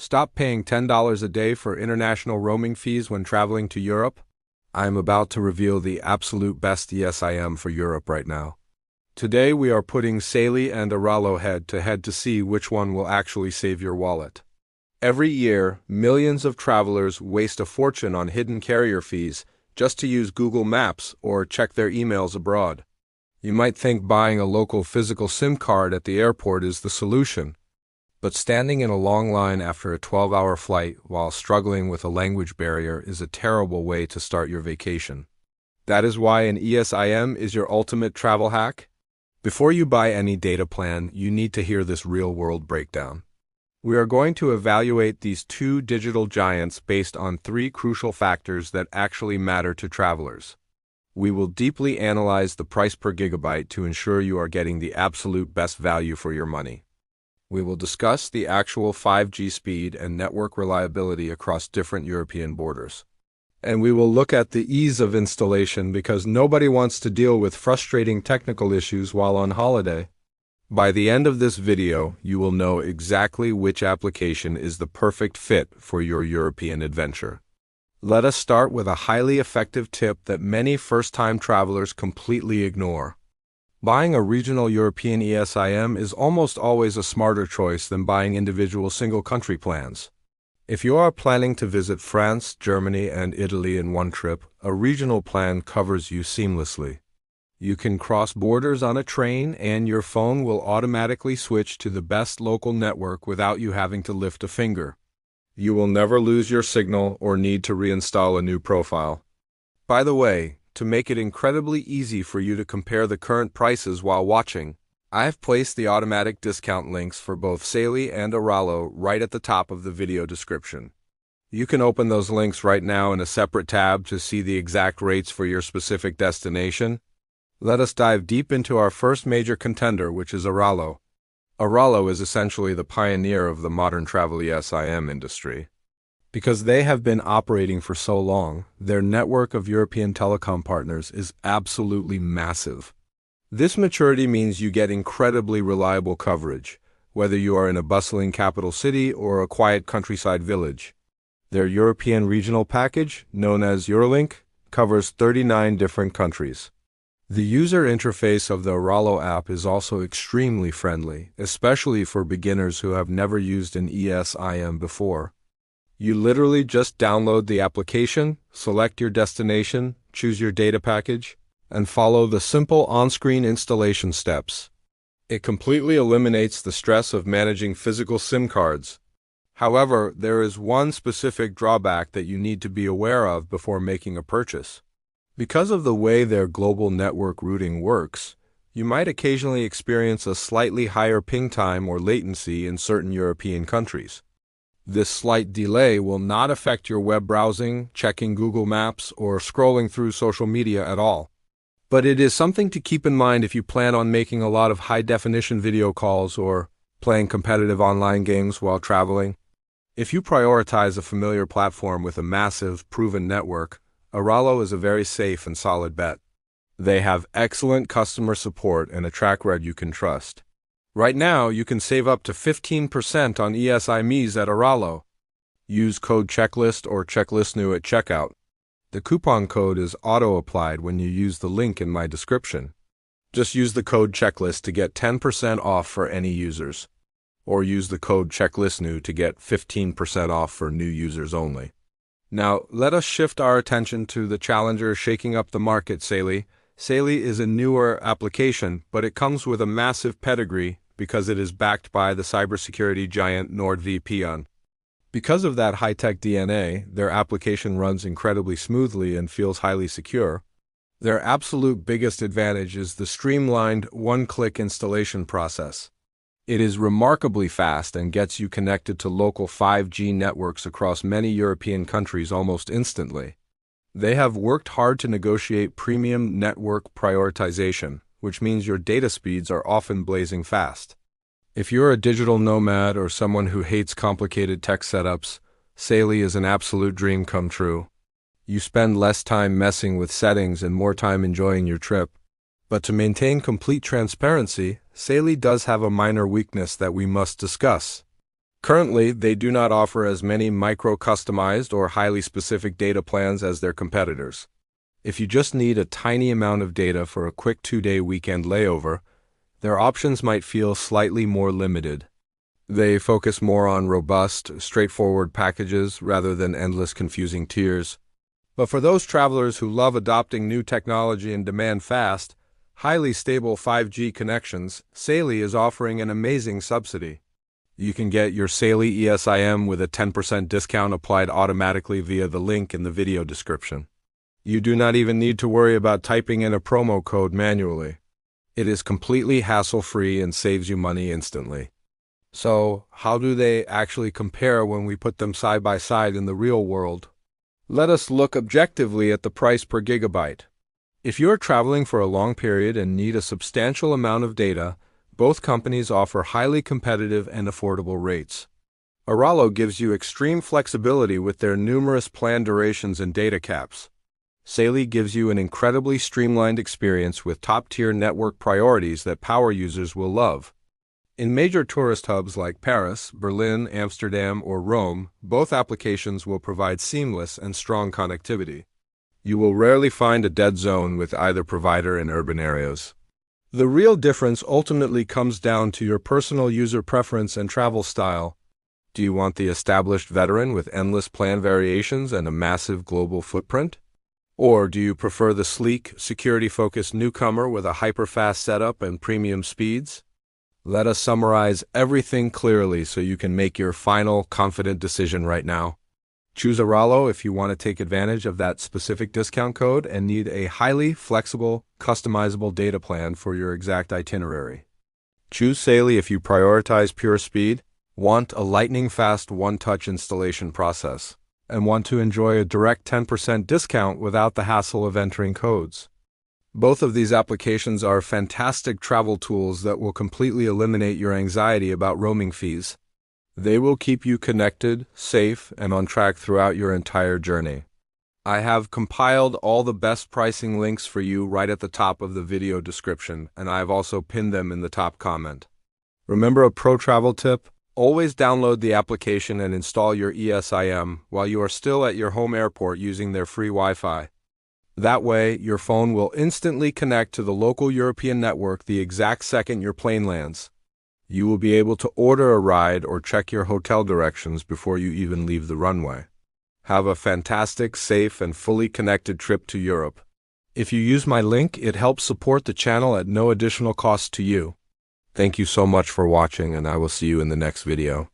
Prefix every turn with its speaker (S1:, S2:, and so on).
S1: Stop paying $10 a day for international roaming fees when traveling to Europe. I am about to reveal the absolute best eSIM for Europe right now. Today we are putting Saily and Airalo head-to-head to see which one will actually save your wallet. Every year, millions of travelers waste a fortune on hidden carrier fees just to use Google Maps or check their emails abroad. You might think buying a local physical SIM card at the airport is the solution. But standing in a long line after a 12-hour flight while struggling with a language barrier is a terrible way to start your vacation. That is why an eSIM is your ultimate travel hack. Before you buy any data plan, you need to hear this real-world breakdown. We are going to evaluate these two digital giants based on three crucial factors that actually matter to travelers. We will deeply analyze the price per gigabyte to ensure you are getting the absolute best value for your money. We will discuss the actual 5G speed and network reliability across different European borders. And we will look at the ease of installation because nobody wants to deal with frustrating technical issues while on holiday. By the end of this video, you will know exactly which application is the perfect fit for your European adventure. Let us start with a highly effective tip that many first-time travelers completely ignore. Buying a regional European eSIM is almost always a smarter choice than buying individual single-country plans. If you are planning to visit France, Germany, and Italy in one trip, a regional plan covers you seamlessly. You can cross borders on a train, and your phone will automatically switch to the best local network without you having to lift a finger. You will never lose your signal or need to reinstall a new profile. By the way, to make it incredibly easy for you to compare the current prices while watching, I have placed the automatic discount links for both Saily and Airalo right at the top of the video description. You can open those links right now in a separate tab to see the exact rates for your specific destination. Let us dive deep into our first major contender, which is Airalo. Airalo is essentially the pioneer of the modern travel eSIM industry. Because they have been operating for so long, their network of European telecom partners is absolutely massive. This maturity means you get incredibly reliable coverage, whether you are in a bustling capital city or a quiet countryside village. Their European regional package, known as Eurolink, covers 39 different countries. The user interface of the Airalo app is also extremely friendly, especially for beginners who have never used an eSIM before. You literally just download the application, select your destination, choose your data package, and follow the simple on-screen installation steps. It completely eliminates the stress of managing physical SIM cards. However, there is one specific drawback that you need to be aware of before making a purchase. Because of the way their global network routing works, you might occasionally experience a slightly higher ping time or latency in certain European countries. This slight delay will not affect your web browsing, checking Google Maps, or scrolling through social media at all. But it is something to keep in mind if you plan on making a lot of high-definition video calls or playing competitive online games while traveling. If you prioritize a familiar platform with a massive, proven network, Airalo is a very safe and solid bet. They have excellent customer support and a track record you can trust. Right now, you can save up to 15% on eSIMs at Airalo. Use code checklist or checklistnew at checkout. The coupon code is auto-applied when you use the link in my description. Just use the code checklist to get 10% off for any users, or use the code checklistnew to get 15% off for new users only. Now, let us shift our attention to the challenger shaking up the market, Saily. Saily is a newer application, but it comes with a massive pedigree because it is backed by the cybersecurity giant NordVPN. Because of that high-tech DNA, their application runs incredibly smoothly and feels highly secure. Their absolute biggest advantage is the streamlined one-click installation process. It is remarkably fast and gets you connected to local 5G networks across many European countries almost instantly. They have worked hard to negotiate premium network prioritization, which means your data speeds are often blazing fast. If you're a digital nomad or someone who hates complicated tech setups, Saily is an absolute dream come true. You spend less time messing with settings and more time enjoying your trip. But to maintain complete transparency, Saily does have a minor weakness that we must discuss. Currently, they do not offer as many micro-customized or highly specific data plans as their competitors. If you just need a tiny amount of data for a quick 2-day weekend layover, their options might feel slightly more limited. They focus more on robust, straightforward packages rather than endless confusing tiers. But for those travelers who love adopting new technology and demand fast, highly stable 5G connections, Saily is offering an amazing subsidy. You can get your Saily eSIM with a 10% discount applied automatically via the link in the video description. You do not even need to worry about typing in a promo code manually. It is completely hassle-free and saves you money instantly. So, how do they actually compare when we put them side by side in the real world? Let us look objectively at the price per gigabyte. If you are traveling for a long period and need a substantial amount of data, both companies offer highly competitive and affordable rates. Airalo gives you extreme flexibility with their numerous plan durations and data caps. Saily gives you an incredibly streamlined experience with top-tier network priorities that power users will love. In major tourist hubs like Paris, Berlin, Amsterdam, or Rome, both applications will provide seamless and strong connectivity. You will rarely find a dead zone with either provider in urban areas. The real difference ultimately comes down to your personal user preference and travel style. Do you want the established veteran with endless plan variations and a massive global footprint? Or do you prefer the sleek, security-focused newcomer with a hyper-fast setup and premium speeds? Let us summarize everything clearly so you can make your final, confident decision right now. Choose Airalo if you want to take advantage of that specific discount code and need a highly flexible, customizable data plan for your exact itinerary. Choose Saily if you prioritize pure speed, want a lightning-fast one-touch installation process, and want to enjoy a direct 10% discount without the hassle of entering codes. Both of these applications are fantastic travel tools that will completely eliminate your anxiety about roaming fees. They will keep you connected, safe, and on track throughout your entire journey. I have compiled all the best pricing links for you right at the top of the video description, and I have also pinned them in the top comment. Remember a pro travel tip? Always download the application and install your eSIM while you are still at your home airport using their free Wi-Fi. That way, your phone will instantly connect to the local European network the exact second your plane lands. You will be able to order a ride or check your hotel directions before you even leave the runway. Have a fantastic, safe, and fully connected trip to Europe. If you use my link, it helps support the channel at no additional cost to you. Thank you so much for watching, and I will see you in the next video.